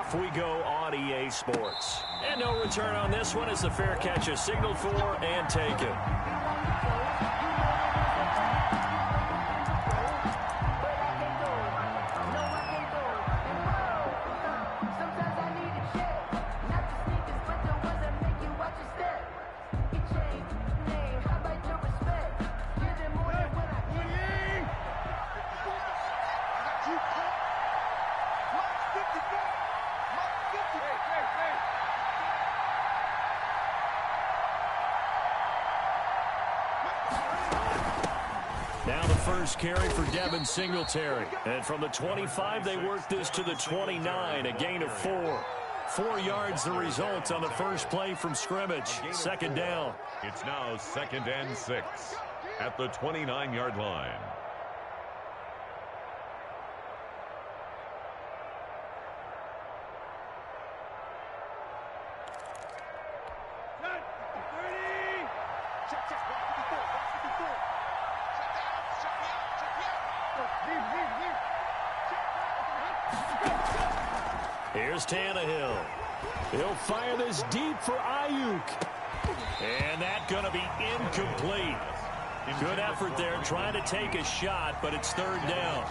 off we go on EA Sports. And no return on this one as the fair catch is signaled for and taken. Now the first carry for Devin Singletary. And from the 25, they work this to the 29, a gain of 4. 4 yards the result on the first play from scrimmage. Second down. It's now 2nd and 6 at the 29-yard line. Here's Tannehill. He'll fire this deep for Ayuk. And that's going to be incomplete. Good effort there trying to take a shot, but it's 3rd down.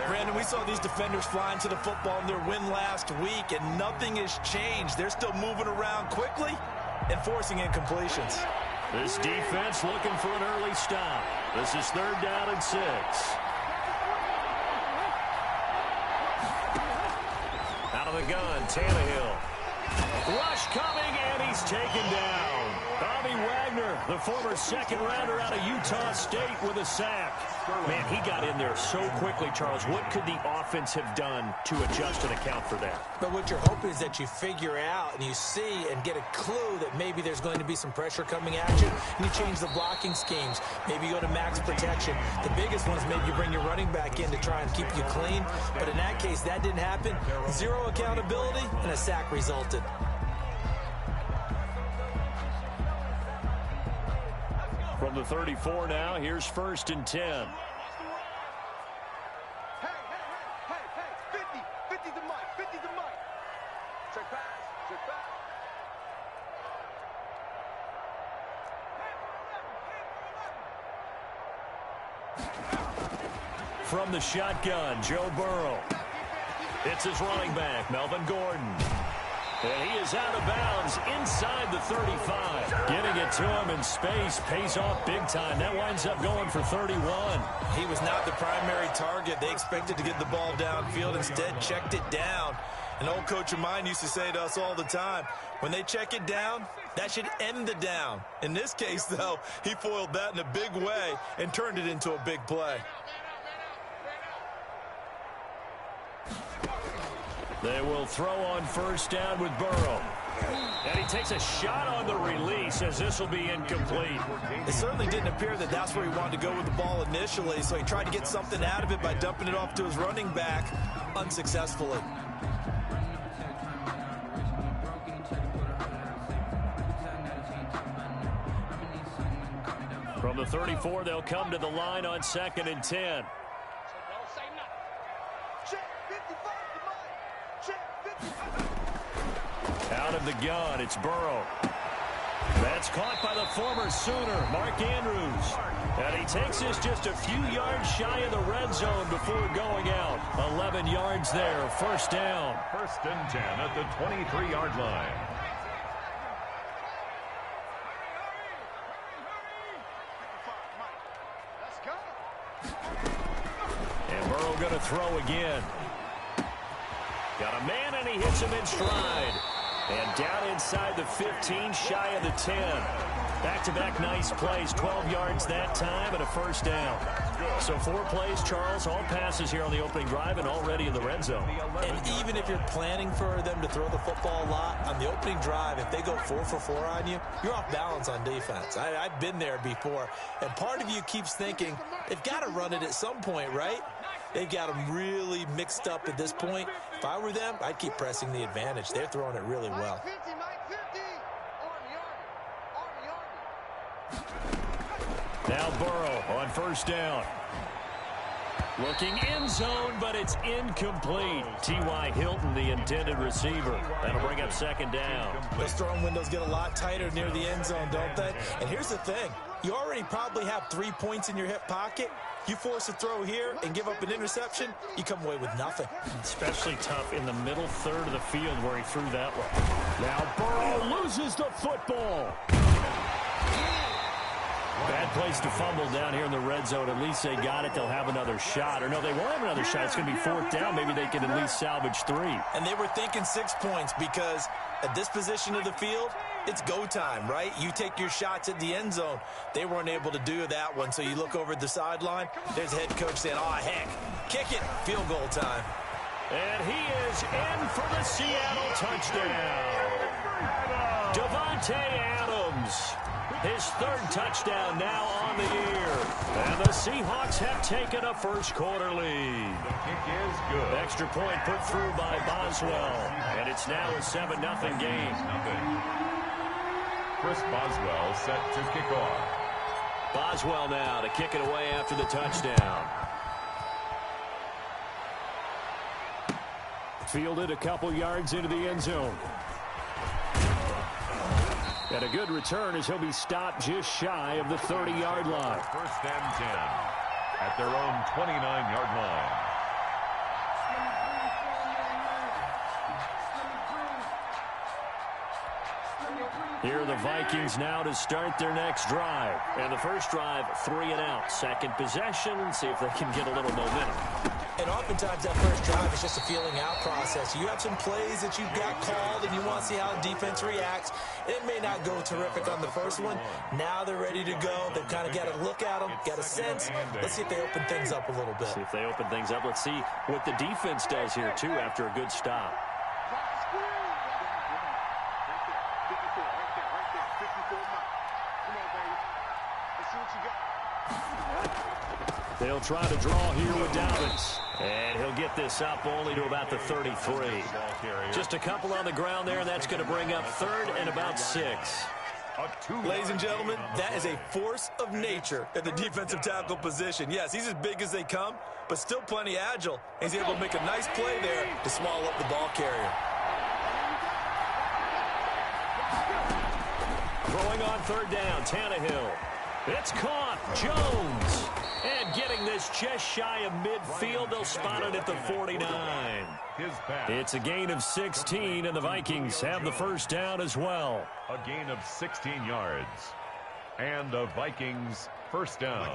Brandon, we saw these defenders flying to the football in their win last week, and nothing has changed. They're still moving around quickly and forcing incompletions. This defense looking for an early stop. This is 3rd down and 6. Out of the gun, Tannehill. Rush coming, and he's taken down. Bobby Wagner, the former second-rounder out of Utah State with a sack. Man, he got in there so quickly, Charles. What could the offense have done to adjust and account for that? But what you're hoping is that you figure out and you see and get a clue that maybe there's going to be some pressure coming at you, and you change the blocking schemes. Maybe you go to max protection. The biggest one is maybe you bring your running back in to try and keep you clean. But in that case, that didn't happen. 0 accountability, and a sack resulted. From the 34 now, here's 1st and 10. Hey, 50 the mic, 50 the mic. Check pass, check pass. From the shotgun, Joe Burrow. It's his running back, Melvin Gordon. And he is out of bounds inside the 35. Getting it to him in space pays off big time. That winds up going for 31. He was not the primary target. They expected to get the ball downfield. Instead, checked it down. An old coach of mine used to say to us all the time, when they check it down, that should end the down. In this case, though, he foiled that in a big way and turned it into a big play. They will throw on 1st down with Burrow. And he takes a shot on the release as this will be incomplete. It certainly didn't appear that that's where he wanted to go with the ball initially, so he tried to get something out of it by dumping it off to his running back unsuccessfully. From the 34, they'll come to the line on 2nd and 10. Out of the gun, it's Burrow. That's caught by the former Sooner, Mark Andrews. And he takes this just a few yards shy of the red zone before going out. 11 yards there, 1st down. 1st and 10 at the 23-yard line. And Burrow going to throw again. Got a man, and he hits him in stride. And down inside the 15, shy of the 10. Back-to-back nice plays, 12 yards that time, and a 1st down. So 4 plays, Charles, all passes here on the opening drive and already in the red zone. And even if you're planning for them to throw the football a lot, on the opening drive, if they go 4 for 4 on you, you're off balance on defense. I've been there before. And part of you keeps thinking, they've got to run it at some point, right? They've got them really mixed up at this point. If I were them, I'd keep pressing the advantage. They're throwing it really well. Now Burrow on 1st down. Looking end zone, but it's incomplete. T.Y. Hilton, the intended receiver. That'll bring up second down. Those throwing windows get a lot tighter near the end zone, don't they? And here's the thing. You already probably have 3 points in your hip pocket. You force a throw here and give up an interception, you come away with nothing. Especially tough in the middle third of the field where he threw that one. Now Burrow loses the football. Bad place to fumble down here in the red zone. At least they got it. They'll have another shot. Or no, they won't have another shot. It's going to be fourth down. Maybe they can at least salvage 3. And they were thinking 6 points because at this position of the field, it's go time, right? You take your shots at the end zone. They weren't able to do that one, so you look over at the sideline. There's head coach saying, oh, heck, kick it, field goal time. And he is in for the Seattle touchdown. Davante Adams. His 3rd touchdown now on the year. And the Seahawks have taken a first quarter lead. The kick is good. Extra point put through by Boswell. And it's now a 7-0 game. Chris Boswell set to kick off. Boswell now to kick it away after the touchdown. Fielded a couple yards into the end zone. And a good return as he'll be stopped just shy of the 30-yard line. First and 10 at their own 29-yard line. Here are the Vikings now to start their next drive. And the first drive, 3 and out. Second possession, see if they can get a little momentum. And oftentimes that first drive is just a feeling out process. You have some plays that you've got called and you want to see how the defense reacts. It may not go terrific on the first one. Now they're ready to go. They've kind of got to look at them, got a sense. Let's see if they open things up a little bit. See if they open things up. Let's see what the defense does here, too, after a good stop. They'll try to draw here with Dobbins. And he'll get this up only to about the 33. Just a couple on the ground there, and that's going to bring up 3rd and about 6. Ladies and gentlemen, that is a force of nature at the defensive tackle position. Yes, he's as big as they come, but still plenty agile. He's able to make a nice play there to swallow up the ball carrier. Throwing on 3rd down, Tannehill. It's caught. Jones. And getting this just shy of midfield. They'll spot it at the 49. It's a gain of 16, and the Vikings have the first down as well. A gain of 16 yards. And the Vikings first down.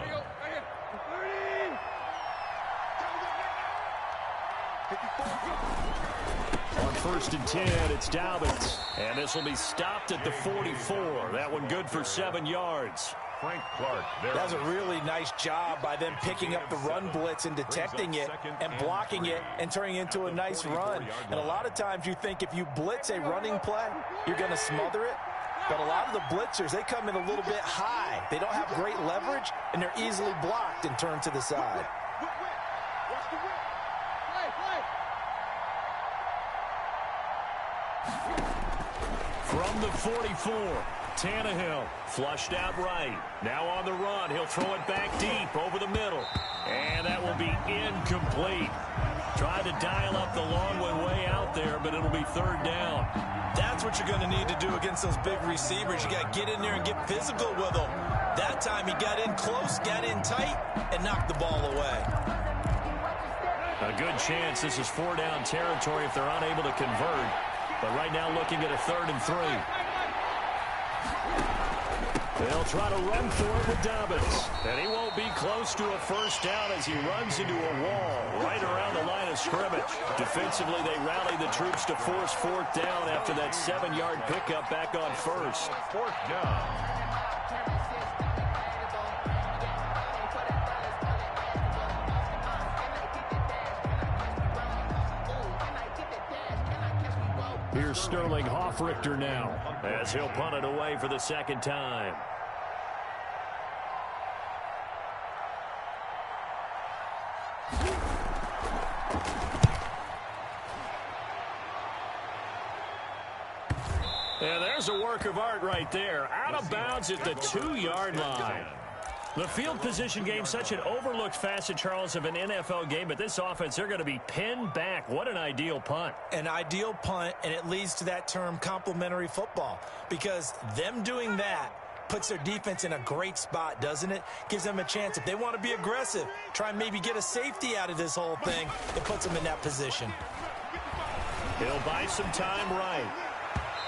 On 1st and 10, it's Dobbins. And this will be stopped at the 44. That one good for 7 yards. Frank Clark. That was a really nice job by them picking up the run blitz and detecting it and blocking it and turning it into a nice run. And a lot of times you think if you blitz a running play, you're going to smother it. But a lot of the blitzers, they come in a little bit high. They don't have great leverage, and they're easily blocked and turned to the side. From the 44, Tannehill flushed out right. Now on the run. He'll throw it back deep over the middle. And that will be incomplete. Tried to dial up the long one way out there, but it'll be 3rd down. That's what you're going to need to do against those big receivers. You got to get in there and get physical with them. That time he got in close, got in tight, and knocked the ball away. A good chance this is 4-down territory if they're unable to convert. But right now looking at a 3rd and 3. They'll try to run for it with Dobbins. And he won't be close to a first down as he runs into a wall right around the line of scrimmage. Defensively, they rally the troops to force 4th down after that 7-yard pickup back on 1st. 4th down. Here's Sterling Hoffrichter now as he'll punt it away for the 2nd time. And there's a work of art right there. Out of bounds at the 2-yard line. The field position game, such an overlooked facet, Charles, of an NFL game, but this offense, they're going to be pinned back. What an ideal punt. An ideal punt, and it leads to that term complementary football, because them doing that puts their defense in a great spot, doesn't it? Gives them a chance. If they want to be aggressive, try and maybe get a safety out of this whole thing, it puts them in that position. He'll buy some time right.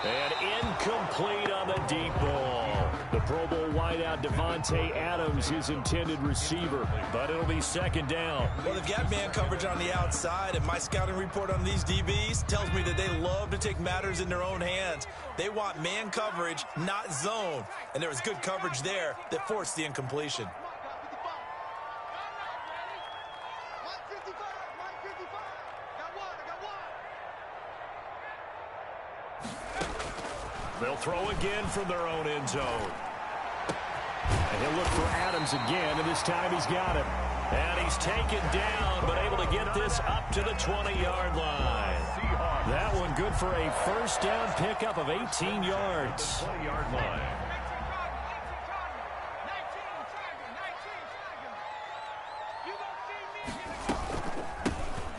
And incomplete on the deep ball. The Pro Bowl wideout Devontae Adams, his intended receiver. But it'll be second down. Well, they've got man coverage on the outside, and my scouting report on these DBs tells me that they love to take matters in their own hands. They want man coverage, not zone. And there was good coverage there that forced the incompletion. They'll throw again from their own end zone. And he'll look for Adams again, and this time he's got him. And he's taken down, but able to get this up to the 20-yard line. That one good for a first down pickup of 18 yards. 20-yard line.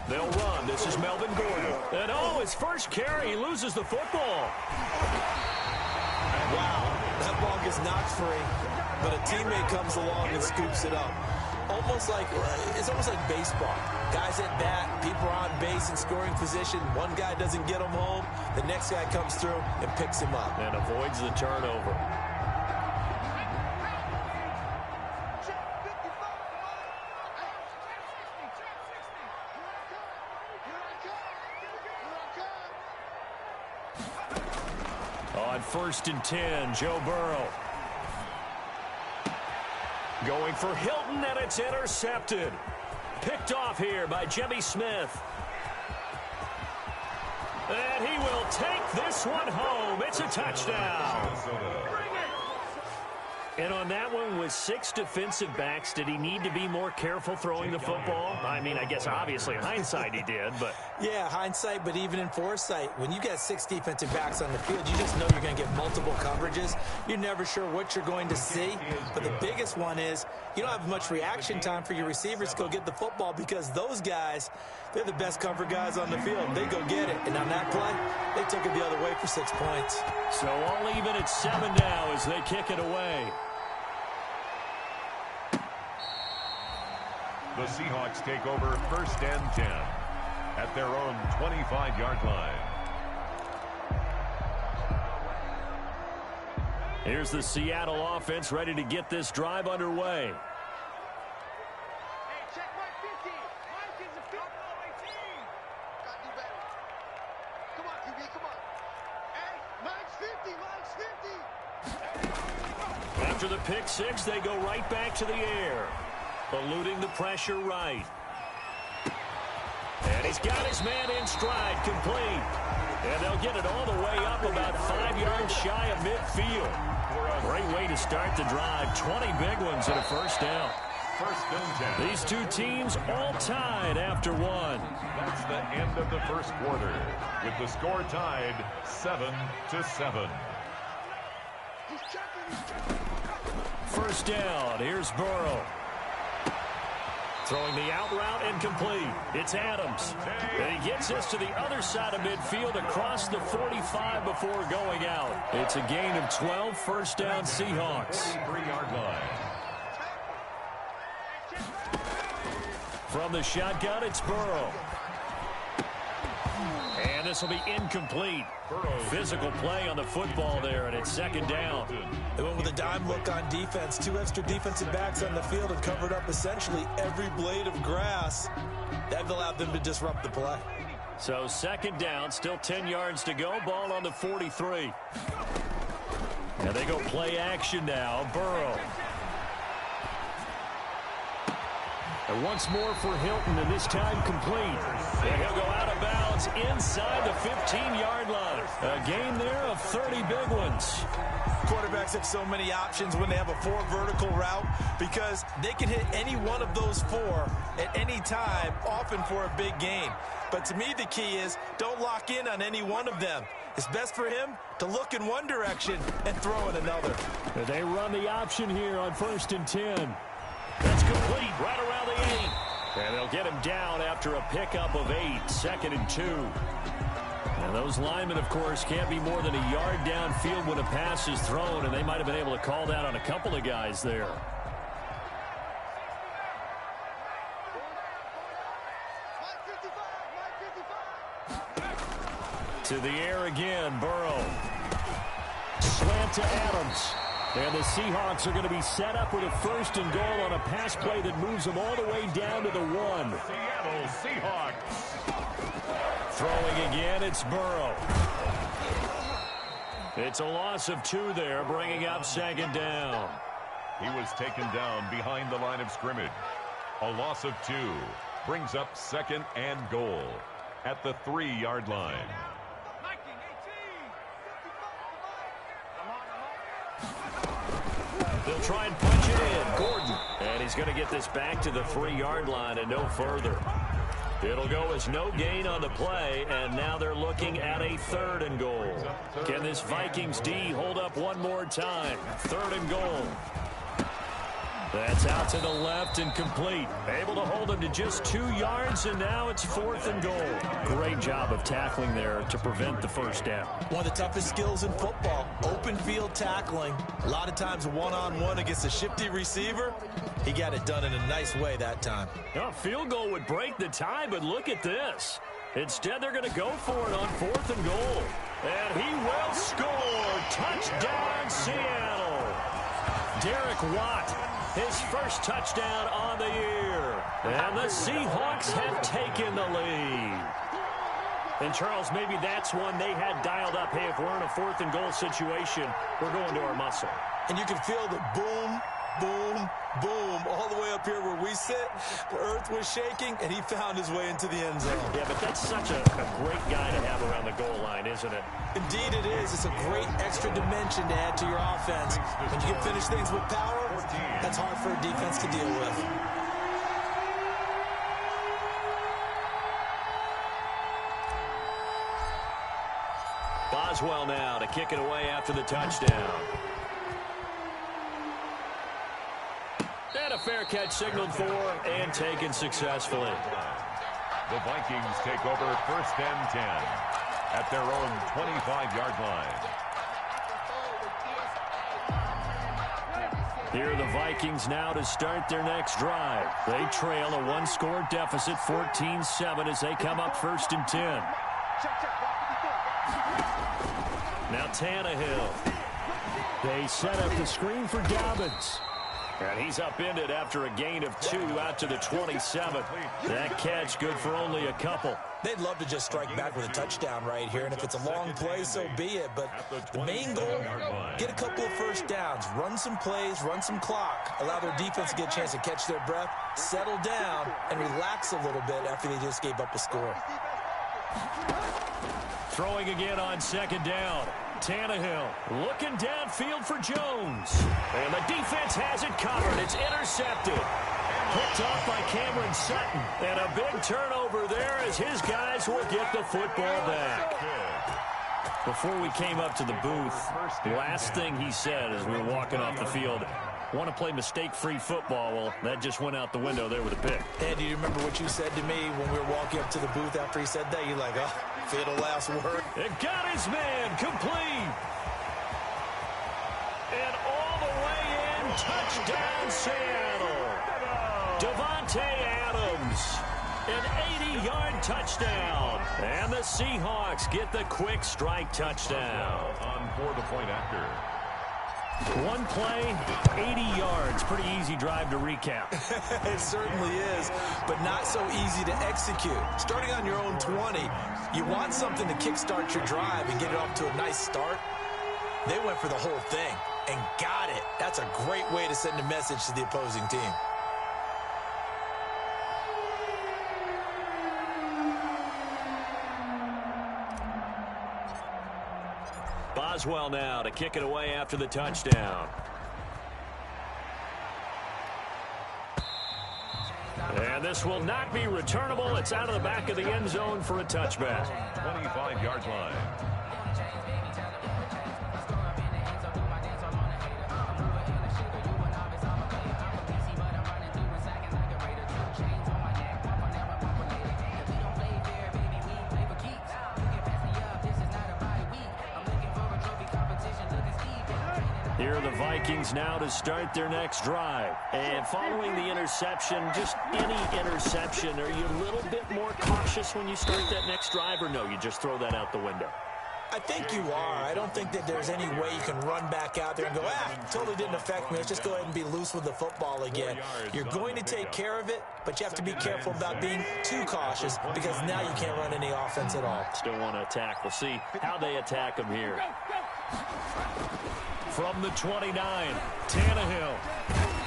They'll run. This is Melvin Gordon. And oh, his first carry, he loses the football. Wow, that ball gets knocked free, but a teammate comes along and scoops it up. It's almost like baseball. Guys at bat, people are on base in scoring position. One guy doesn't get him home. The next guy comes through and picks him up. And avoids the turnover. On 1st and 10, Joe Burrow. Going for Hilton, and it's intercepted. Picked off here by Jimmy Smith. And he will take this one home. It's a touchdown. And on that one, with 6 defensive backs, did he need to be more careful throwing the football? I mean, I guess obviously in hindsight he did, but... Yeah, hindsight, but even in foresight, when you got 6 defensive backs on the field, you just know you're going to get multiple coverages. You're never sure what you're going to see. But the biggest one is you don't have much reaction time for your receivers to go get the football, because those guys, they're the best cover guys on the field. They go get it. And on that play, they took it the other way for 6 points. So all even at 7 now as they kick it away. The Seahawks take over 1st and 10 at their own 25-yard line. Here's the Seattle offense ready to get this drive underway. Hey, check right 50. Mike is a 18. Got to do better. Come on, QB, come on. Hey, Mike's 50. After the pick 6, they go right back to the air. Eluding the pressure right. And he's got his man in stride, complete. And they'll get it all the way up about 5 yards shy of midfield. Great way to start the drive. 20 big ones and a first down. 1st and 10. These two teams all tied after 1. That's the end of the first quarter, with the score tied 7-7. First down. Here's Burrow. Throwing the out route incomplete. It's Adams. And he gets this to the other side of midfield across the 45 before going out. It's a gain of 12, first down Seahawks. 3-yard line. From the shotgun, it's Burrow. And this will be incomplete. Physical play on the football there, and it's 2nd down. They went with a dime look on defense. 2 extra defensive backs on the field and covered up essentially every blade of grass. That allowed them to disrupt the play. So 2nd down, still 10 yards to go. Ball on the 43. And they go play action now. Burrow. And once more for Hilton, and this time complete. And he'll go out of bounds inside the 15-yard line. A gain there of 30 big ones. Quarterbacks have so many options when they have a 4 vertical route, because they can hit any one of those 4 at any time, often for a big gain. But to me, the key is don't lock in on any one of them. It's best for him to look in one direction and throw in another. They run the option here on 1st and 10. That's complete right around the 8. And they'll get him down after a pickup of 8, 2nd and 2. And those linemen, of course, can't be more than a yard downfield when a pass is thrown, and they might have been able to call that on a couple of guys there. To the air again, Burrow. Slant to Adams. And the Seahawks are going to be set up with a 1st and goal on a pass play that moves them all the way down to the 1. Seattle Seahawks. Throwing again, it's Burrow. It's a loss of 2 there, bringing up 2nd down. He was taken down behind the line of scrimmage. A loss of 2 brings up 2nd and goal at the 3-yard line. They'll try and punch it in. Gordon. And he's going to get this back to the 3-yard line and no further. It'll go as no gain on the play, and now they're looking at a 3rd and goal. Can this Vikings D hold up one more time? 3rd and goal. That's out to the left and complete. Able to hold him to just 2 yards, and now it's 4th and goal. Great job of tackling there to prevent the 1st down. One of the toughest skills in football, open field tackling. A lot of times one-on-one against a shifty receiver. He got it done in a nice way that time. A field goal would break the tie, but look at this. Instead, they're going to go for it on 4th and goal. And he will score. Touchdown, Seattle. Derek Watt, his first touchdown on the year. And the Seahawks have taken the lead. And, Charles, maybe that's one they had dialed up. Hey, if we're in a 4th and goal situation, we're going to our muscle. And you can feel the boom, boom, boom all the way up here where we sit. The earth was shaking, and he found his way into the end zone. Yeah, but that's such a great guy to have around the goal line, isn't it? Indeed it is. It's a great extra dimension to add to your offense. When you can finish things with power, that's hard for a defense to deal with. Boswell now to kick it away after the touchdown. And a fair catch signaled for and taken successfully. The Vikings take over 1st and 10 at their own 25-yard line. Here are the Vikings now to start their next drive. They trail a 1-score deficit, 14-7, as they come up 1st and 10. Now Tannehill. They set up the screen for Dobbins. And he's upended after a gain of 2 out to the 27. That catch good for only a couple. They'd love to just strike back with a touchdown right here, and if it's a long play, so be it. But the main goal, get a couple of 1st downs, run some plays, run some clock, allow their defense to get a chance to catch their breath, settle down, and relax a little bit after they just gave up a score. Throwing again on 2nd down. Tannehill looking downfield for Jones. And the defense has it covered. It's intercepted. Picked off by Cameron Sutton. And a big turnover there as his guys will get the football back. Before we came up to the booth, the last thing he said as we were walking off the field, want to play mistake-free football. Well, that just went out the window there with a pick. And do you remember what you said to me when we were walking up to the booth after he said that? You're like, oh, fatal last word. It got his man complete. And all the way in, touchdown Seattle. Devontae Adams, an 80-yard touchdown. And the Seahawks get the quick strike touchdown. On for the point after. One play, 80 yards. Pretty easy drive to recap. It certainly is, but not so easy to execute. Starting on your own 20, you want something to kickstart your drive and get it off to a nice start. They went for the whole thing and got it. That's a great way to send a message to the opposing team. Boswell now to kick it away after the touchdown. And this will not be returnable. It's out of the back of the end zone for a touchback. 25-yard line. Here are the Vikings now to start their next drive. And following the interception, just any interception, are you a little bit more cautious when you start that next drive, or no, you just throw that out the window? I think you are. I don't think that there's any way you can run back out there and go, totally didn't affect me. Let's just go ahead and be loose with the football again. You're going to take care of it, but you have to be careful about being too cautious because now you can't run any offense at all. Still want to attack. We'll see how they attack them here. From the 29, Tannehill.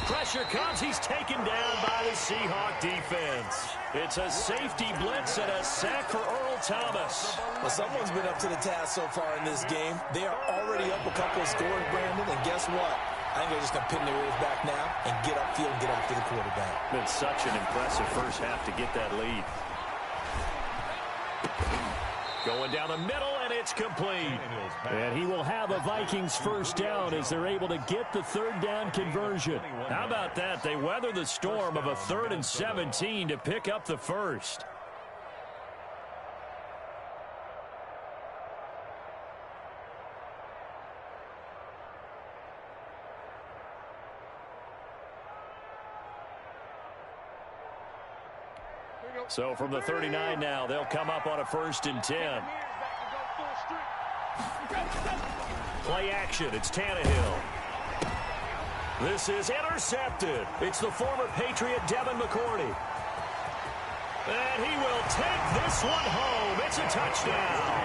Pressure comes. He's taken down by the Seahawk defense. It's a safety blitz and a sack for Earl Thomas. Well, someone's been up to the task so far in this game. They are already up a couple of scores, Brandon, and guess what? I think they're just going to pin their ears back now and get upfield and get after the quarterback. Been such an impressive first half to get that lead. Going down the middle, and it's complete. And he will have a Vikings first down as they're able to get the third down conversion. How about that? They weather the storm of a 3rd and 17 to pick up the first. So from the 39 now, they'll come up on a 1st and 10. Play action. It's Tannehill. This is intercepted. It's the former Patriot Devin McCourty. And he will take this one home. It's a touchdown.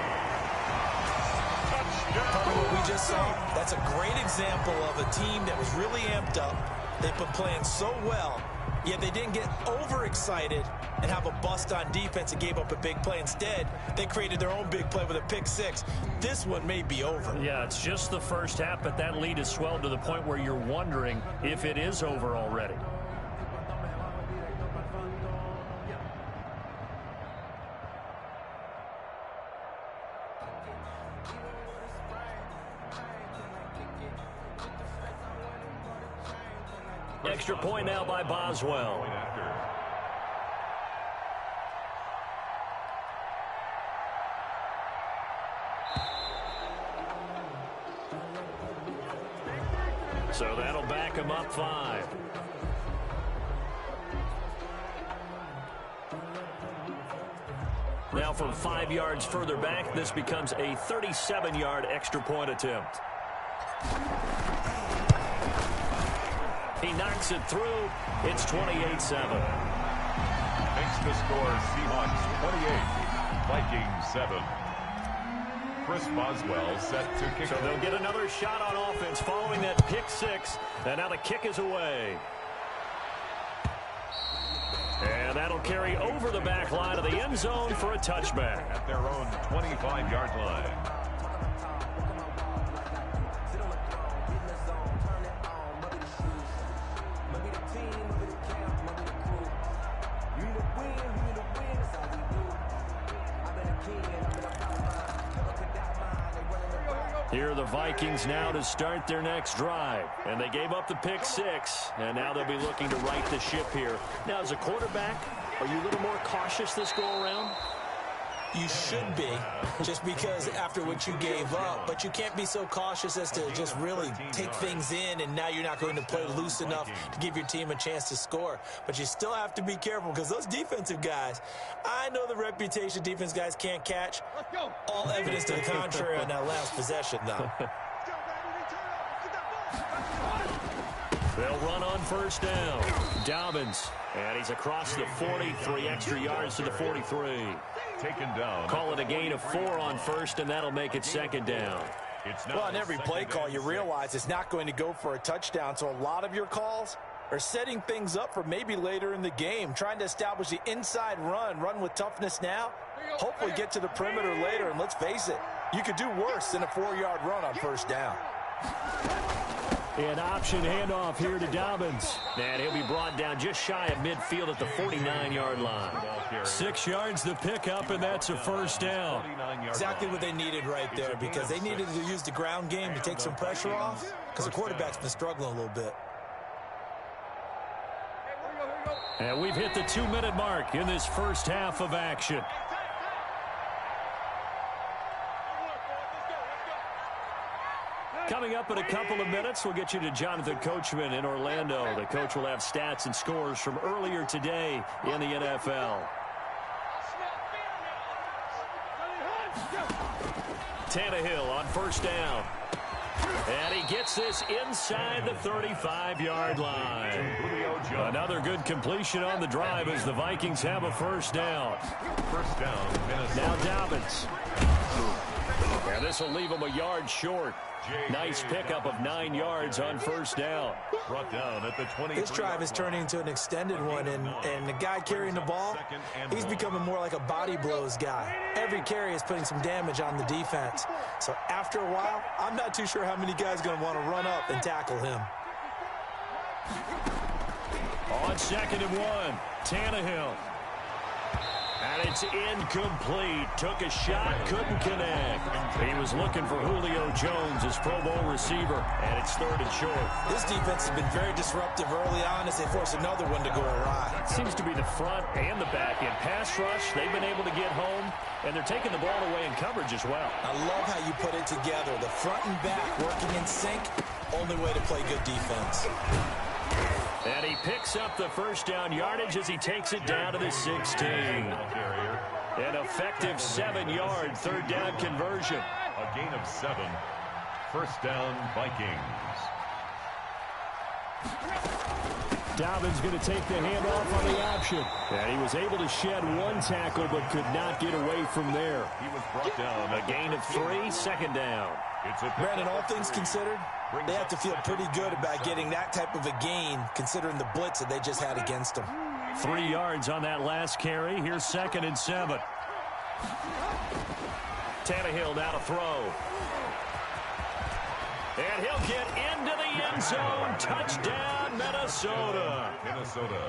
What we just saw, that's a great example of a team that was really amped up. They've been playing so well, yet they didn't get overexcited and have a bust on defense and gave up a big play. Instead, they created their own big play with a pick six. This one may be over. Yeah, it's just the first half, but that lead has swelled to the point where you're wondering if it is over already. Extra point now by Boswell. So that'll back him up 5. Now from 5 yards further back, this becomes a 37-yard extra point attempt. He knocks it through. It's 28-7. Makes the score Seahawks 28, Vikings 7. Chris Boswell set to kick. So they'll get another shot on offense following that pick six. And now the kick is away. And that'll carry over the back line of the end zone for a touchback. At their own 25-yard line. Here are the Vikings now to start their next drive. And they gave up the pick six, and now they'll be looking to right the ship here. Now, as a quarterback, are you a little more cautious this go-around? You should be, just because after what you gave up, but you can't be so cautious as to just really take things in, and now you're not going to play loose enough to give your team a chance to score. But you still have to be careful because those defensive guys, I know the reputation defense guys can't catch. All evidence to the contrary on that last possession, though. They'll run on first down. Dobbins, and he's across the 40, 3 extra yards to the 43. Taken down. Call it a gain of 4 on first, and that'll make it second down. Well, on every play call, you realize it's not going to go for a touchdown, so a lot of your calls are setting things up for maybe later in the game, trying to establish the inside run with toughness now, hopefully get to the perimeter later, and let's face it, you could do worse than a 4-yard run on first down. An option handoff here to Dobbins. And he'll be brought down just shy of midfield at the 49-yard line. 6 yards the pickup, and that's a first down. Exactly what they needed right there, because they needed to use the ground game to take some pressure off, because the quarterback's been struggling a little bit. And we've hit the 2-minute mark in this first half of action. Coming up in a couple of minutes, we'll get you to Jonathan Coachman in Orlando. The coach will have stats and scores from earlier today in the NFL. Tannehill on first down. And he gets this inside the 35-yard line. Another good completion on the drive as the Vikings have a first down. Now Dobbins. And this will leave him a yard short. Nice pickup of 9 yards on first down. Brought down at the 20. This drive is turning into an extended one, and the guy carrying the ball, he's becoming more like a body blows guy. Every carry is putting some damage on the defense. So after a while, I'm not too sure how many guys are going to want to run up and tackle him. On 2nd and 1, Tannehill. And it's incomplete. Took a shot, couldn't connect. He was looking for Julio Jones, his Pro Bowl receiver, and it's 3rd and short. This defense has been very disruptive early on as they force another one to go awry. It seems to be the front and the back end. Pass rush, they've been able to get home, and they're taking the ball away in coverage as well. I love how you put it together. The front and back working in sync, only way to play good defense. And he picks up the first down yardage as he takes it down to the 16. An effective 7-yard 3rd down conversion. A gain of 7. First down, Vikings. Dobbins going to take the handoff on the option. And he was able to shed 1 tackle but could not get away from there. He was brought down. A gain of 3, 2nd down. Brandon, all things considered, they have to feel pretty good about getting that type of a gain considering the blitz that they just had against them. 3 yards on that last carry. Here's 2nd and 7. Tannehill now to throw. And he'll get into the end zone. Touchdown, Minnesota.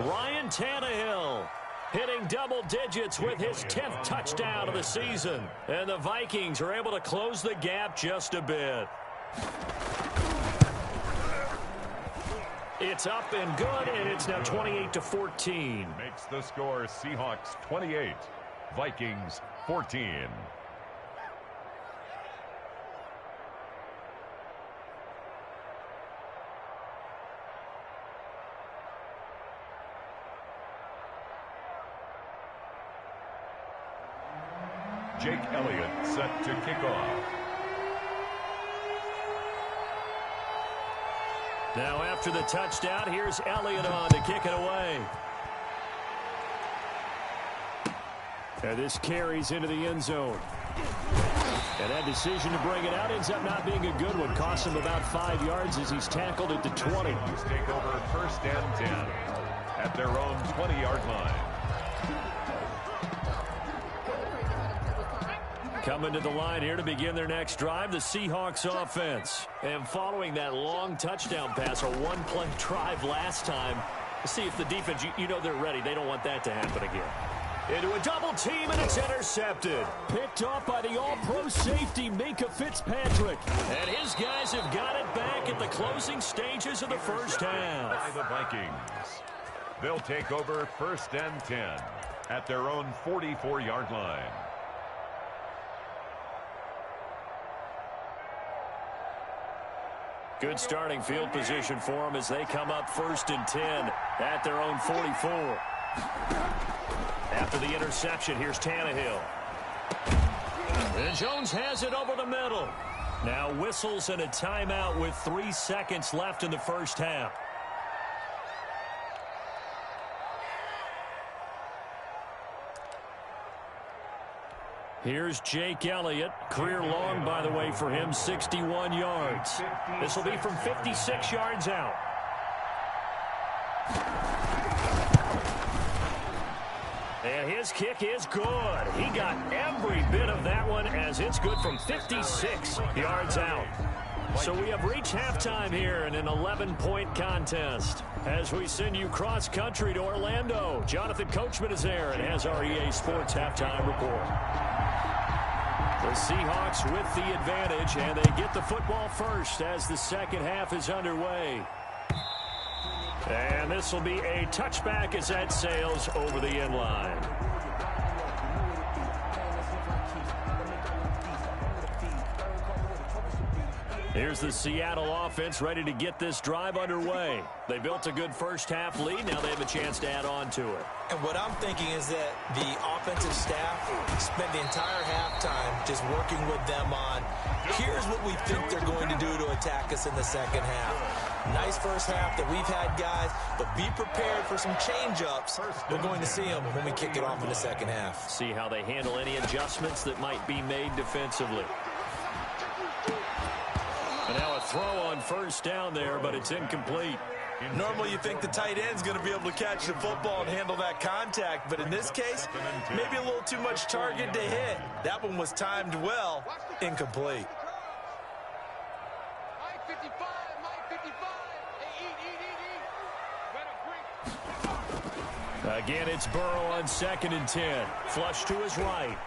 Ryan Tannehill hitting double digits with his 10th touchdown of the season. And the Vikings are able to close the gap just a bit. It's up and good, and it's now 28-14. Makes the score Seahawks 28, Vikings 14. Jake Elliott set to kick off. Now after the touchdown, here's Elliott on to kick it away. And this carries into the end zone. And that decision to bring it out ends up not being a good one. Costs him about 5 yards as he's tackled at the 20. Take over 1st and 10 at their own 20-yard line. Coming to the line here to begin their next drive, the Seahawks offense. And following that long touchdown pass, a one-play drive last time, see if the defense, you know they're ready. They don't want that to happen again. Into a double team, and it's intercepted. Picked off by the all-pro safety, Minkah Fitzpatrick. And his guys have got it back at the closing stages of the first half. By the Vikings. They'll take over 1st and 10 at their own 44-yard line. Good starting field position for them as they come up 1st and 10 at their own 44. After the interception, here's Tannehill. And Jones has it over the middle. Now whistles and a timeout with 3 seconds left in the first half. Here's Jake Elliott. Career long, by the way, for him, 61 yards. This will be from 56 yards out. And his kick is good. He got every bit of that one as it's good from 56 yards out. So we have reached halftime here in an 11-point contest. As we send you cross-country to Orlando, Jonathan Coachman is there and has our EA Sports halftime report. The Seahawks with the advantage, and they get the football first as the second half is underway. And this will be a touchback as that sails over the end line. Here's the Seattle offense ready to get this drive underway. They built a good first-half lead. Now they have a chance to add on to it. And what I'm thinking is that the offensive staff spent the entire halftime just working with them on, here's what we think they're going to do to attack us in the second half. Nice first half that we've had, guys, but be prepared for some change-ups. We're going to see them when we kick it off in the second half. See how they handle any adjustments that might be made defensively. And now a throw on first down there, but it's incomplete. Normally you think the tight end's going to be able to catch the football and handle that contact, but in this case, maybe a little too much target to hit. That one was timed well, incomplete. Again, it's Burrow on 2nd and 10. Flush to his right.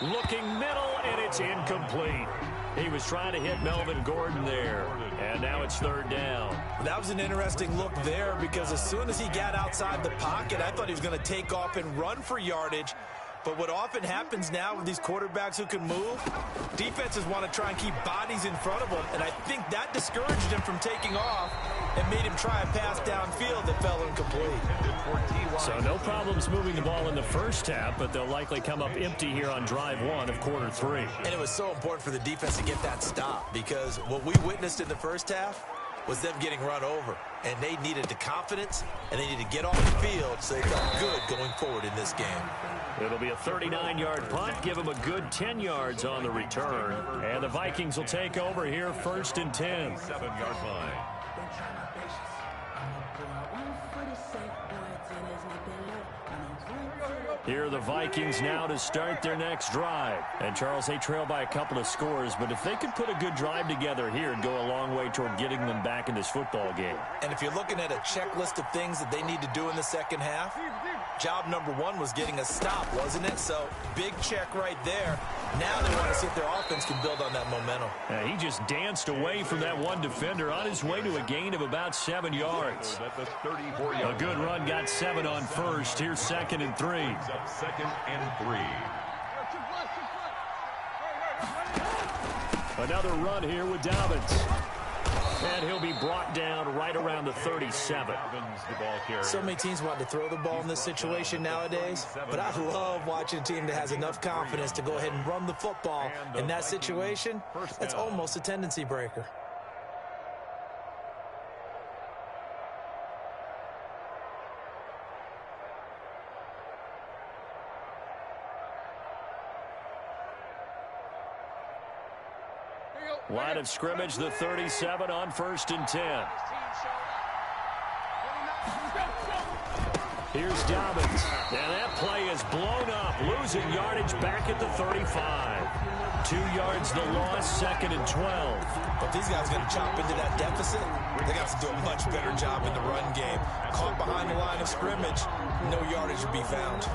Looking middle, and it's incomplete. He was trying to hit Melvin Gordon there, and now it's 3rd down. That was an interesting look there because as soon as he got outside the pocket, I thought he was going to take off and run for yardage. But what often happens now with these quarterbacks who can move, defenses want to try and keep bodies in front of them, and I think that discouraged him from taking off and made him try a pass downfield that fell incomplete. So no problems moving the ball in the first half, but they'll likely come up empty here on drive 1 of quarter 3. And it was so important for the defense to get that stop because what we witnessed in the first half was them getting run over, and they needed the confidence, and they needed to get off the field so they felt good going forward in this game. It'll be a 39-yard punt, give them a good 10 yards on the return, and the Vikings will take over here 1st and 10. 7-yard line. Here are the Vikings now to start their next drive. And, Charles, they trail by a couple of scores, but if they could put a good drive together here, it'd go a long way toward getting them back in this football game. And if you're looking at a checklist of things that they need to do in the second half, job number 1 was getting a stop, wasn't it? So, big check right there. Now they want to see if their offense can build on that momentum. He just danced away from that one defender on his way to a gain of about 7 yards. A good run, got 7 on first. Here's 2nd and 3. 2nd and 3. Another run here with Dobbins. And he'll be brought down right around the 37. So many teams want to throw the ball in this situation nowadays, but I love watching a team that has enough confidence to go ahead and run the football in that situation. That's almost a tendency breaker. Line of scrimmage, the 37 on 1st and 10. Here's Dobbins. And that play is blown up, losing yardage back at the 35. 2 yards the loss, 2nd and 12. But these guys are going to chop into that deficit. They got to do a much better job in the run game. Caught behind the line of scrimmage, no yardage to be found.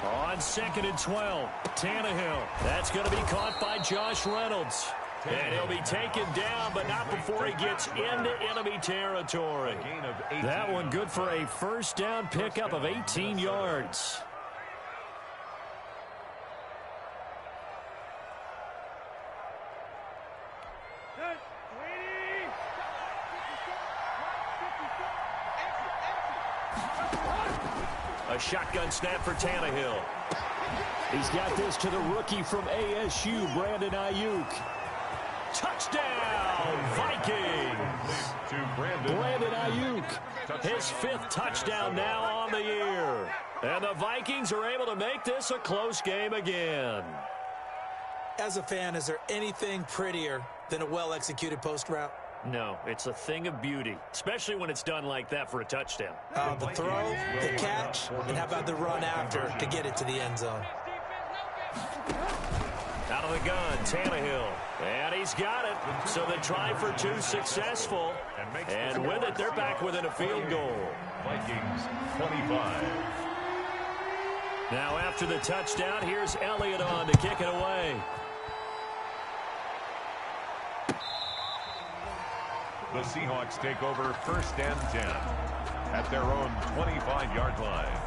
On 2nd and 12, Tannehill. That's going to be caught by Josh Reynolds. And he'll be taken down, but not before he gets into enemy territory. That one good for a first down pickup of 18 yards. A shotgun snap for Tannehill. He's got this to the rookie from ASU, Brandon Ayuk. Touchdown, Vikings! To Brandon Ayuk, his 5th touchdown now on the year. And the Vikings are able to make this a close game again. As a fan, is there anything prettier than a well-executed post route? No, it's a thing of beauty, especially when it's done like that for a touchdown. The throw, the catch, and how about the run after to get it to the end zone? Out of the gun, Tannehill. And he's got it. So the try for two successful. And with it, they're back within a field goal. Vikings 25. Now after the touchdown, here's Elliott on to kick it away. The Seahawks take over 1st and 10 at their own 25-yard line.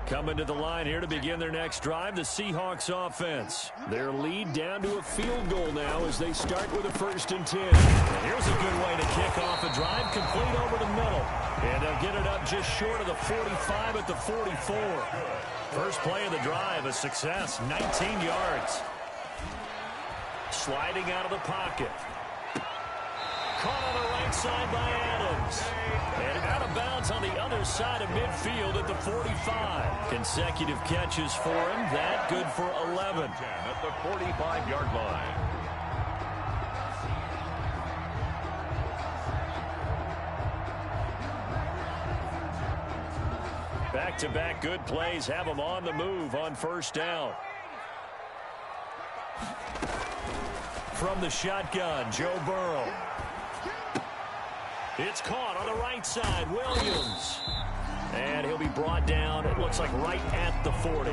Coming to the line here to begin their next drive, the Seahawks offense. Their lead down to a field goal now as they start with a 1st and 10. And here's a good way to kick off a drive, complete over the middle. And they'll get it up just short of the 45 at the 44. First play of the drive, a success, 19 yards. Sliding out of the pocket. Caught on the right side by Adams. And out of bounds on the other side of midfield at the 45. Consecutive catches for him. That good for 11. At the 45-yard line. Back-to-back good plays have him on the move on 1st down. From the shotgun, Joe Burrow. It's caught on the right side, Williams. And he'll be brought down, it looks like right at the 40.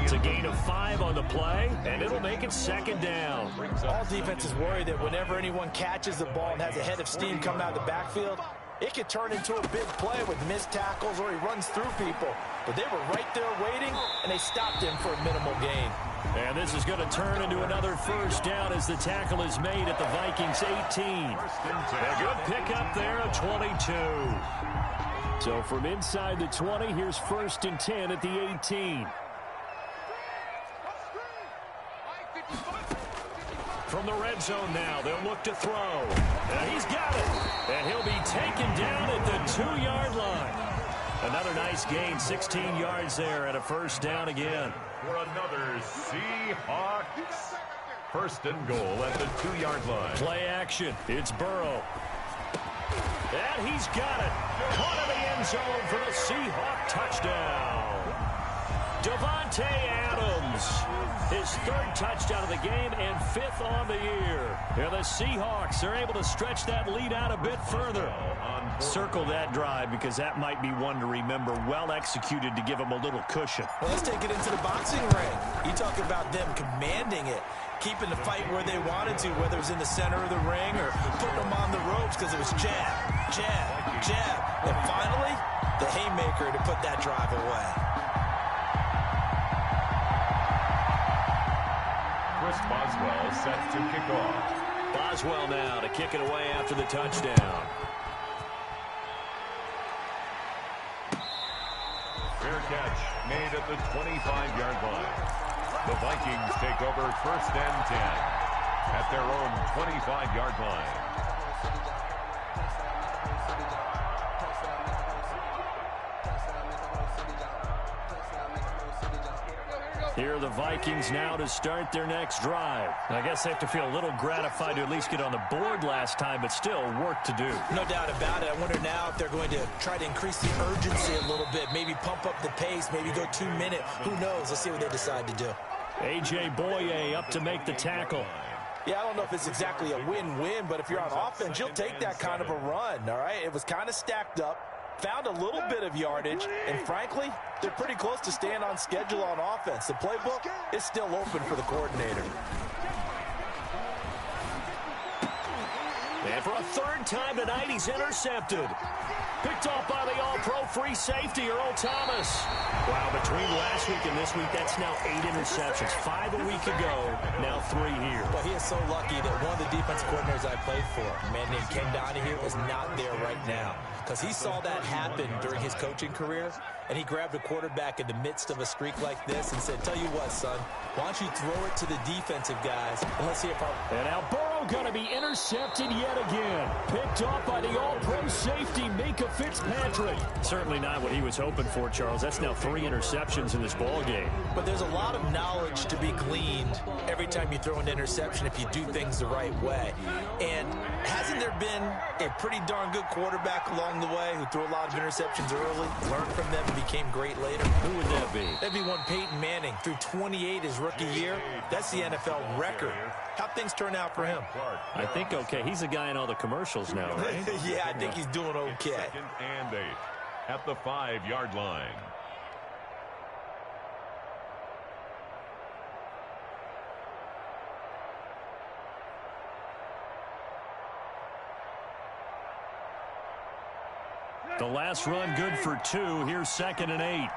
It's a gain of 5 on the play, and it'll make it 2nd down. All defenses worry that whenever anyone catches the ball and has a head of steam coming out of the backfield, it could turn into a big play with missed tackles or he runs through people. But they were right there waiting, and they stopped him for a minimal gain. And this is going to turn into another 1st down as the tackle is made at the Vikings 18. A good pickup there of 22. So from inside the 20, here's 1st and 10 at the 18. From the red zone now, they'll look to throw. And he's got it. And he'll be taken down at the 2-yard line. Another nice gain, 16 yards there and a 1st down again. For another Seahawks 1st and goal at the 2-yard line. Play action. It's Burrow. And he's got it. Caught in the end zone for the Seahawk touchdown. Davante Adams. His 3rd touchdown of the game and 5th on the year. And the Seahawks are able to stretch that lead out a bit further. Circle that drive because that might be one to remember. Well executed to give them a little cushion. Well, let's take it into the boxing ring. You talk about them commanding it, keeping the fight where they wanted to, whether it was in the center of the ring or putting them on the ropes because it was jab, jab, jab. And finally, the haymaker to put that drive away. Chris Boswell set to kick off. Boswell now to kick it away after the touchdown. Fair catch made at the 25-yard line. The Vikings take over 1st and 10 at their own 25-yard line. Here are the Vikings now to start their next drive. I guess they have to feel a little gratified to at least get on the board last time, but still work to do. No doubt about it. I wonder now if they're going to try to increase the urgency a little bit, maybe pump up the pace, maybe go 2-minute. Who knows? Let's see what they decide to do. A.J. Boye up to make the tackle. Yeah, I don't know if it's exactly a win-win, but if you're on offense, you'll take that kind of a run, all right? It was kind of stacked up. Found a little bit of yardage, and frankly, they're pretty close to staying on schedule on offense. The playbook is still open for the coordinator. And for a 3rd time tonight, he's intercepted. Picked off by the all-pro free safety, Earl Thomas. Wow, between last week and this week, that's now 8 interceptions. 5 a week ago, now 3 here. But he is so lucky that one of the defensive coordinators I played for, a man named Ken Donahue, is not there right now. because he saw that happen during his coaching career, and he grabbed a quarterback in the midst of a streak like this and said, tell you what, son, why don't you throw it to the defensive guys, and let's see if our... And now Burrow going to be intercepted yet again. Picked off by the all-pro safety, Minka Fitzpatrick. Certainly not what he was hoping for, Charles. That's now 3 interceptions in this ball game. But there's a lot of knowledge to be gleaned every time you throw an interception if you do things the right way. And hasn't there been a pretty darn good quarterback along the way who threw a lot of interceptions early, learned from them, and became great later? Who would that be? That'd be one Peyton Manning. Threw 28 his rookie year. That's the NFL record. How'd things turn out for him? I think okay. He's a guy in all the commercials now, right? Yeah, I think he's doing okay. 2nd and 8 at the 5-yard line. The last run good for 2. Here's 2nd and 8.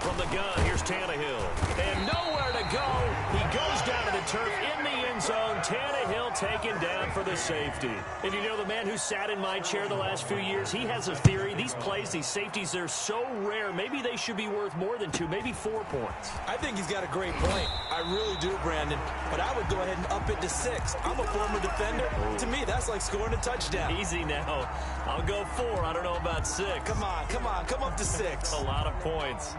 From the gun, here's Tannehill. And nowhere to go. He goes down to the turf in the end zone. Tannehill taken down for the safety. And you know, the man who sat in my chair the last few years, he has a theory. These plays, these safeties, they're so rare. Maybe they should be worth more than 2, maybe 4 points. I think he's got a great point. I really do, Brandon. But I would go ahead and up it to 6. I'm a former defender. To me, that's like scoring a touchdown. Easy now. I'll go 4. I don't know about 6. Come on. Come up to 6. A lot of points.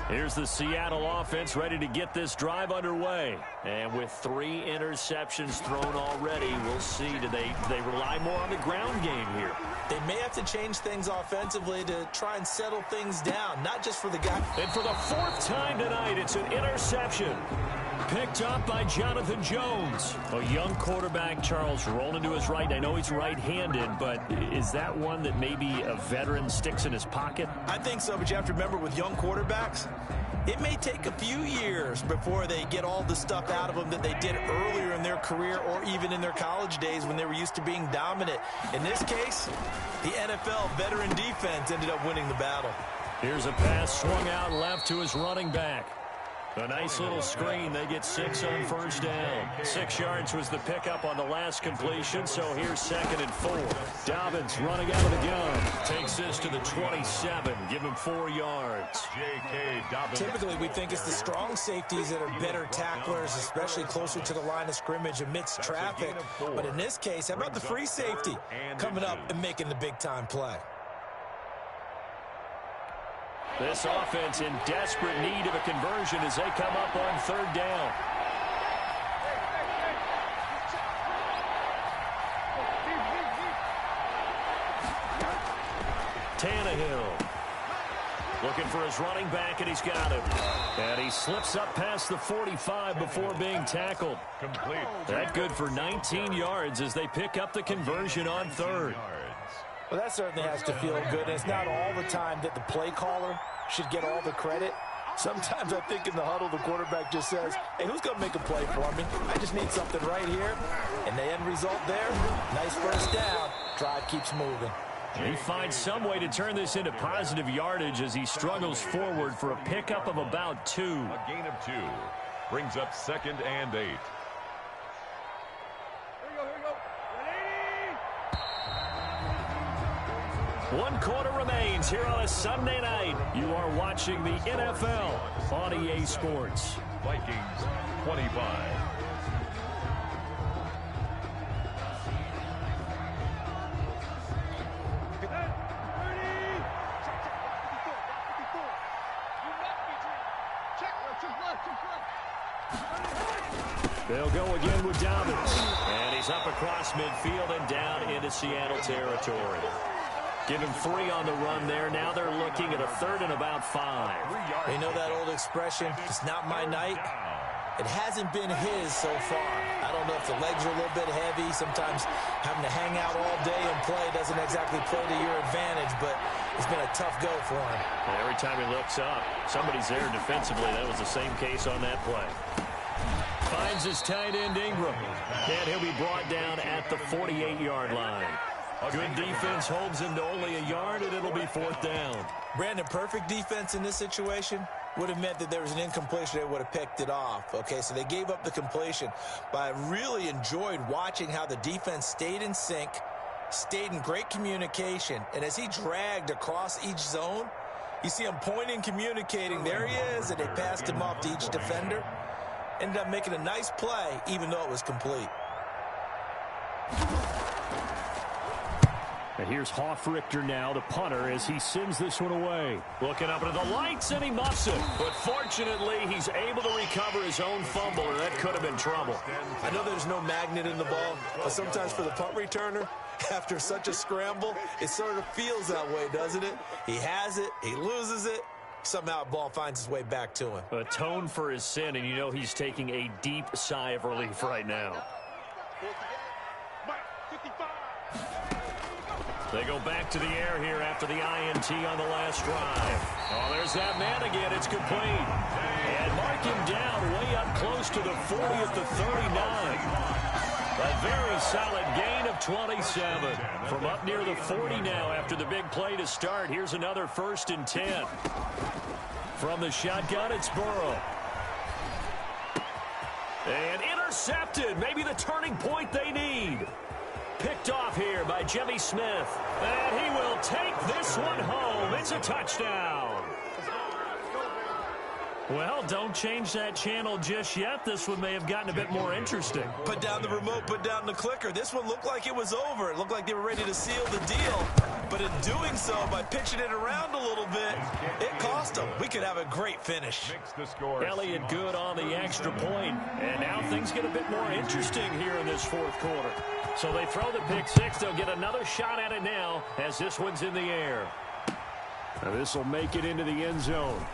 Here's the Seattle offense ready to get this drive underway. And with 3 interceptions thrown already, we'll see. Do they rely more on the ground game here? They may have to change things offensively to try and settle things down, not just for the guy. And for the 4th time tonight, it's an interception. Picked up by Jonathan Jones. A young quarterback, Charles, rolling to his right. I know he's right-handed, but is that one that maybe a veteran sticks in his pocket? I think so, but you have to remember with young quarterbacks, it may take a few years before they get all the stuff out of them that they did earlier in their career or even in their college days when they were used to being dominant. In this case, the NFL veteran defense ended up winning the battle. Here's a pass swung out left to his running back. A nice little screen. They get 6 on 1st down. 6 yards was the pickup on the last completion, so here's 2nd and 4. Dobbins running out of the gun. Takes this to the 27. Give him 4 yards. J.K. Dobbins. Typically, we think it's the strong safeties that are better tacklers, especially closer to the line of scrimmage amidst traffic. But in this case, how about the free safety coming up and making the big-time play? This offense in desperate need of a conversion as they come up on 3rd down. Tannehill looking for his running back, and he's got him. And he slips up past the 45 before being tackled. Complete. That good for 19 yards as they pick up the conversion on 3rd. Well, that certainly has to feel good. And it's not all the time that the play caller should get all the credit. Sometimes I think in the huddle, the quarterback just says, hey, who's going to make a play for me? I just need something right here. And the end result there, nice 1st down. Drive keeps moving. He finds some way to turn this into positive yardage as he struggles forward for a pickup of about 2. A gain of 2 brings up 2nd and 8. One quarter remains here on a Sunday night. You are watching the NFL on EA Sports. Vikings 25. They'll go again with Dobbins. And he's up across midfield and down into Seattle territory. Give him 3 on the run there. Now they're looking at a 3rd and about 5. You know that old expression, it's not my night? It hasn't been his so far. I don't know if the legs are a little bit heavy. Sometimes having to hang out all day and play doesn't exactly play to your advantage, but it's been a tough go for him. And every time he looks up, somebody's there defensively. That was the same case on that play. Finds his tight end Ingram. And he'll be brought down at the 48-yard line. Good defense holds him to only a yard, and it'll be 4th down. Brandon, perfect defense in this situation. would have meant that there was an incompletion. They would have picked it off. Okay, so they gave up the completion. But I really enjoyed watching how the defense stayed in sync, stayed in great communication, and as he dragged across each zone, you see him pointing, communicating. There he is, and they passed him off to each defender. Ended up making a nice play, even though it was complete. And here's Hoffrichter now, the punter, as he sends this one away. Looking up into the lights, and he muffs it. But fortunately, he's able to recover his own fumble, or that could have been trouble. I know there's no magnet in the ball, but sometimes for the punt returner, after such a scramble, it sort of feels that way, doesn't it? He has it, he loses it, somehow the ball finds its way back to him. Atone for his sin, and you know he's taking a deep sigh of relief right now. They go back to the air here after the INT on the last drive. Oh, there's that man again. It's complete. And mark him down way up close to the 40 at the 39. A very solid gain of 27. From up near the 40 now after the big play to start. Here's another 1st and 10. From the shotgun, it's Burrow. And intercepted. Maybe the turning point they need. Picked off here by Jimmy Smith. And he will take this one home. It's a touchdown. Well, don't change that channel just yet. This one may have gotten a bit more interesting. Put down the remote, put down the clicker. This one looked like it was over. It looked like they were ready to seal the deal. But in doing so, by pitching it around a little bit, it cost them. We could have a great finish. Elliott good on the extra point. And now things get a bit more interesting here in this 4th quarter. So they throw the pick 6. They'll get another shot at it now as this one's in the air. Now this will make it into the end zone.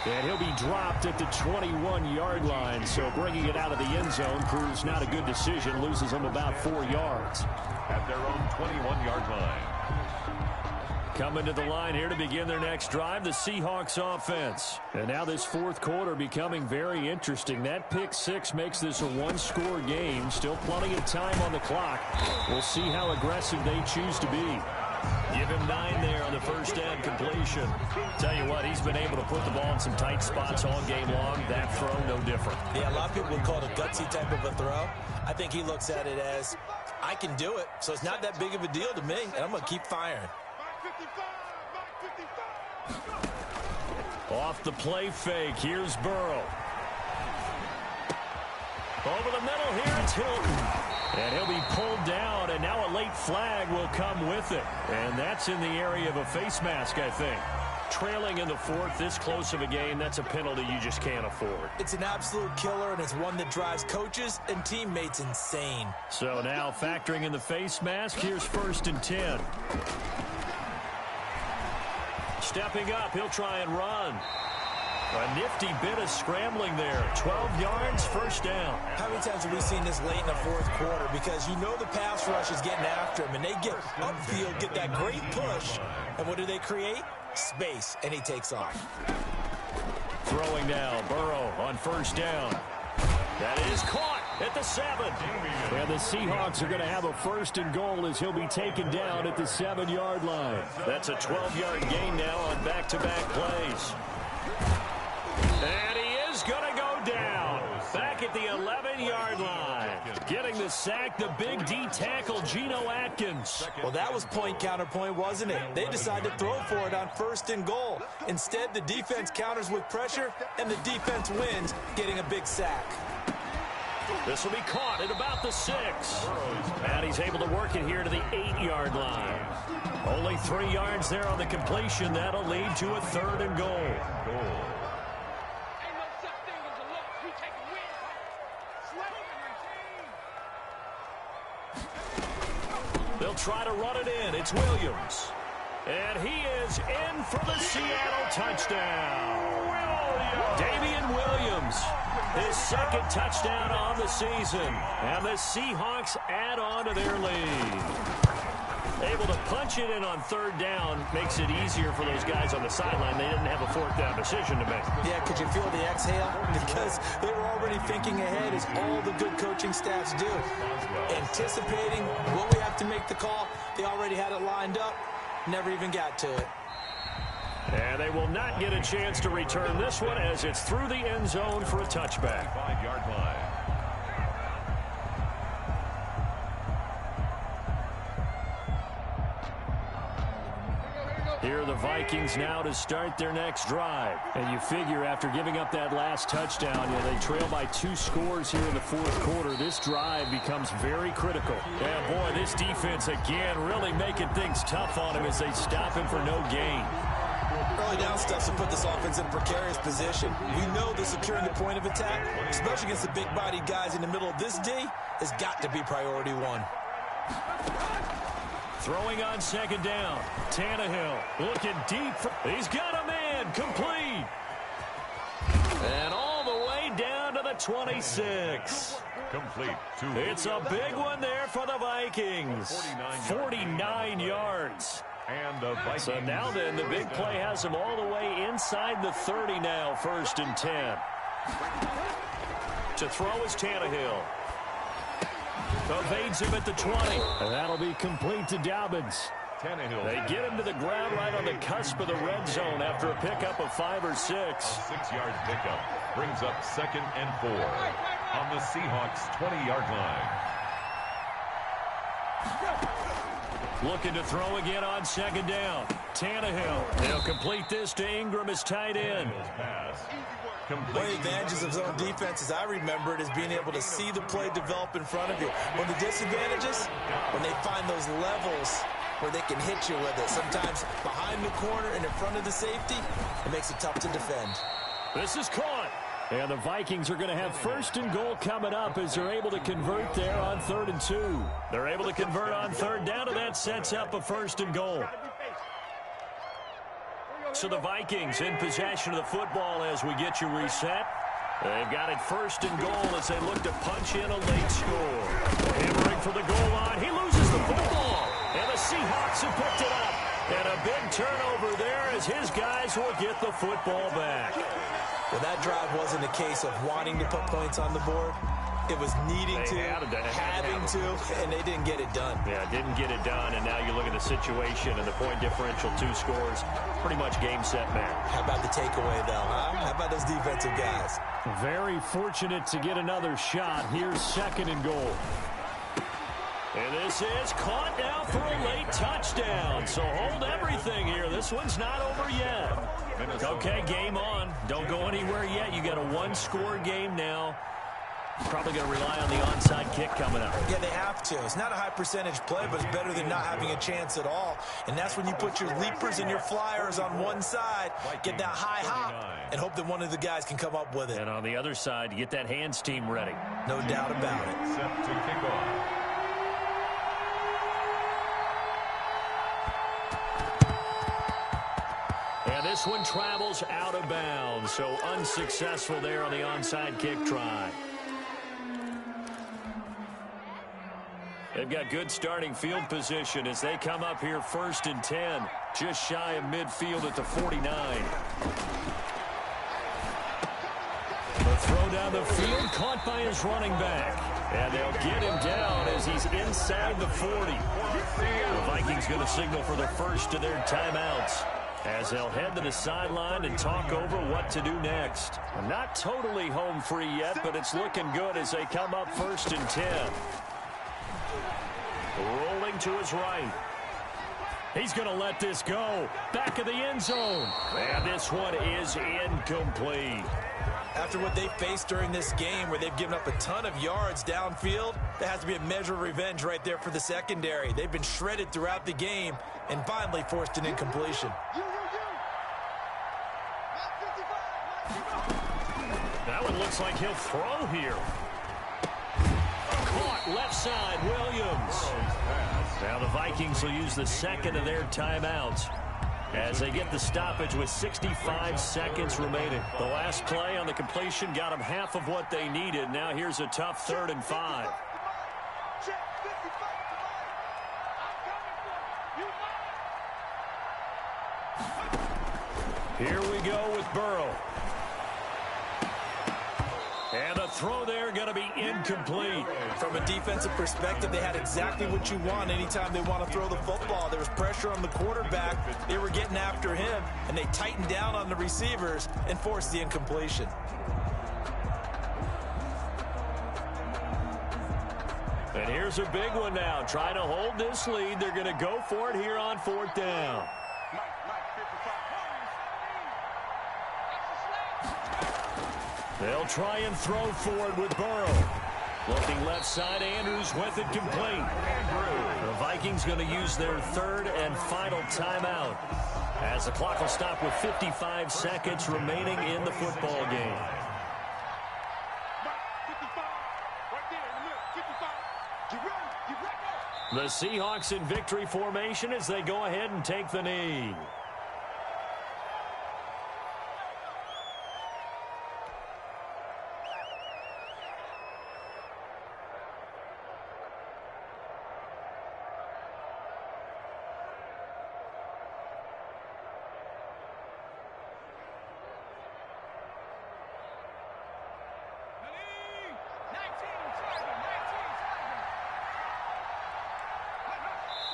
And he'll be dropped at the 21-yard line. So bringing it out of the end zone proves not a good decision. Loses them about 4 yards. At their own 21-yard line. Coming to the line here to begin their next drive, the Seahawks offense. And now this 4th quarter becoming very interesting. That pick 6 makes this a 1-score game. Still plenty of time on the clock. We'll see how aggressive they choose to be. Give him 9 there on the first down completion. Tell you what, he's been able to put the ball in some tight spots all game long. That throw, no different. Yeah, a lot of people would call it a gutsy type of a throw. I think he looks at it as, I can do it, so it's not that big of a deal to me, and I'm going to keep firing. Off the play fake, here's Burrow. Over the middle here, it's Hilton. And he'll be pulled down, and now a late flag will come with it. And that's in the area of a face mask, I think. Trailing in the 4th, this close of a game, that's a penalty you just can't afford. It's an absolute killer, and it's one that drives coaches and teammates insane. So now factoring in the face mask, here's 1st and 10. Stepping up, he'll try and run. A nifty bit of scrambling there. 12 yards, 1st down. How many times have we seen this late in the 4th quarter? Because you know the pass rush is getting after him, and they get upfield, get that great push. And what do they create? Space, and he takes off. Throwing now, Burrow on 1st down. That is caught at the 7. And the Seahawks are going to have a 1st and goal as he'll be taken down at the 7-yard line. That's a 12-yard gain now on back-to-back plays. And he is going to go down. Back at the 11-yard line. Getting the sack, the big D tackle, Geno Atkins. Well, that was point counterpoint, wasn't it? They decided to throw for it on 1st and goal. Instead, the defense counters with pressure, and the defense wins, getting a big sack. This will be caught at about the 6. And he's able to work it here to the 8-yard line. Only 3 yards there on the completion. That'll lead to a 3rd and goal. They'll try to run it in. It's Williams. And he is in for the Seattle touchdown. Damian Williams, his 2nd touchdown on the season. And the Seahawks add on to their lead. Able to punch it in on 3rd down makes it easier for those guys on the sideline. They didn't have a 4th down decision to make. Yeah, could you feel the exhale? Because they were already thinking ahead, as all the good coaching staffs do. Anticipating what we have to make the call. They already had it lined up. Never even got to it. And And they will not get a chance to return this one as it's through the end zone for a touchback. 5-yard line. Here are the Vikings now to start their next drive. And you figure after giving up that last touchdown, they trail by 2 scores here in the fourth quarter. This drive becomes very critical. Yeah, boy, this defense again really making things tough on him as they stop him for no gain. Early down stuff to put this offense in a precarious position. We know that securing the point of attack, especially against the big-bodied guys in the middle of this D, has got to be priority one. Throwing on second down. Tannehill looking deep. He's got a man. Complete. And all the way down to the 26. Complete. It's a big one there for the Vikings. 49 yards. And the Vikings. So now then, the big play has them all the way inside the 30 now, 1st and 10. To throw is Tannehill. Evades him at the 20. And that'll be complete to Dobbins. Tannehill. They get him to the ground right on the cusp of the red zone after a pickup of 5 or 6. 6-yard pickup brings up 2nd and 4 on the Seahawks' 20-yard line. Looking to throw again on second down. Tannehill. They'll complete this to Ingram as tight end. One of the advantages of zone defense, as I remember it, is being able to see the play develop in front of you. One of the disadvantages, when they find those levels where they can hit you with it. Sometimes behind the corner and in front of the safety, it makes it tough to defend. This is caught. And the Vikings are going to have 1st and goal coming up as they're able to convert there on 3rd and 2. They're able to convert on 3rd down, and that sets up a 1st and goal. So the Vikings in possession of the football as we get you reset. They've got it 1st and goal as they look to punch in a late score. Hammering for the goal line. He loses the football. And the Seahawks have picked it up. And a big turnover there as his guys will get the football back. Well, that drive wasn't a case of wanting to put points on the board. It was needing to, having to, and they didn't get it done. Yeah, didn't get it done, and now you look at the situation and the point differential, 2 scores, pretty much game, set, match. How about the takeaway, though, huh? How about those defensive guys? Very fortunate to get another shot. Here's 2nd and goal. And this is caught now for a late touchdown. So hold everything here. This one's not over yet. Okay, game on. Don't go anywhere yet. You got a 1-score game now. Probably going to rely on the onside kick coming up. Yeah, they have to. It's not a high percentage play, but it's better than not having a chance at all. And that's when you put your leapers and your flyers on one side, get that high hop, and hope that one of the guys can come up with it. And on the other side, you get that hands team ready. No doubt about it. Set to kick off. And this one travels out of bounds, so unsuccessful there on the onside kick try. They've got good starting field position as they come up here 1st and 10, just shy of midfield at the 49. The throw down the field, caught by his running back. And they'll get him down as he's inside the 40. The Vikings going to signal for the first of their timeouts as they'll head to the sideline and talk over what to do next. Not totally home free yet, but it's looking good as they come up 1st and 10. Rolling to his right. He's going to let this go. Back of the end zone. And this one is incomplete. After what they faced during this game where they've given up a ton of yards downfield, there has to be a measure of revenge right there for the secondary. They've been shredded throughout the game and finally forced an incompletion. That one looks like he'll throw here. Caught left side, Williams. Now the Vikings will use the 2nd of their timeouts as they get the stoppage with 65 seconds remaining. The last play on the completion got them half of what they needed. Now here's a tough 3rd and 5. Here we go with Burrow. And the throw there going to be incomplete. From a defensive perspective, they had exactly what you want anytime they want to throw the football. There was pressure on the quarterback. They were getting after him, and they tightened down on the receivers and forced the incompletion. And here's a big one now. Trying to hold this lead. They're going to go for it here on 4th down. They'll try and throw forward with Burrow. Looking left side, Andrews with it complete. The Vikings going to use their 3rd and final timeout as the clock will stop with 55 seconds remaining in the football game. The Seahawks in victory formation as they go ahead and take the knee.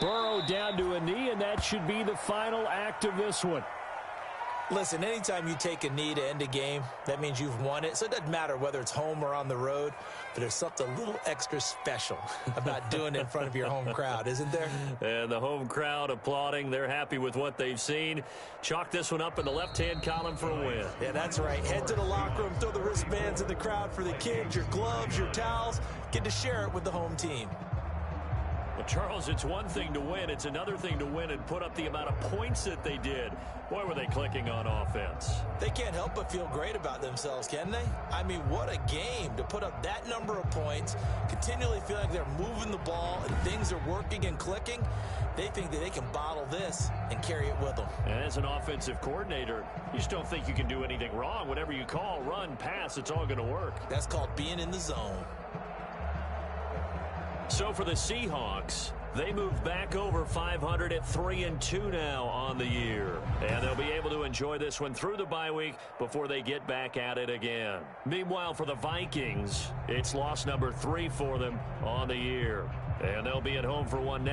Burrow down to a knee, and that should be the final act of this one. Listen, anytime you take a knee to end a game, that means you've won it. So it doesn't matter whether it's home or on the road, but there's something a little extra special about doing it in front of your home crowd, isn't there? And the home crowd applauding. They're happy with what they've seen. Chalk this one up in the left-hand column for a win. Yeah, that's right. Head to the locker room, throw the wristbands in the crowd for the kids, your gloves, your towels. Get to share it with the home team. Well, Charles, it's one thing to win. It's another thing to win and put up the amount of points that they did. Boy, were they clicking on offense. They can't help but feel great about themselves, can they? I mean, what a game to put up that number of points, continually feel like they're moving the ball and things are working and clicking. They think that they can bottle this and carry it with them. And as an offensive coordinator, you just don't think you can do anything wrong. Whatever you call, run, pass, it's all going to work. That's called being in the zone. So for the Seahawks, they move back over 500 at 3-2 now on the year. And they'll be able to enjoy this one through the bye week before they get back at it again. Meanwhile, for the Vikings, it's loss number 3 for them on the year. And they'll be at home for one now.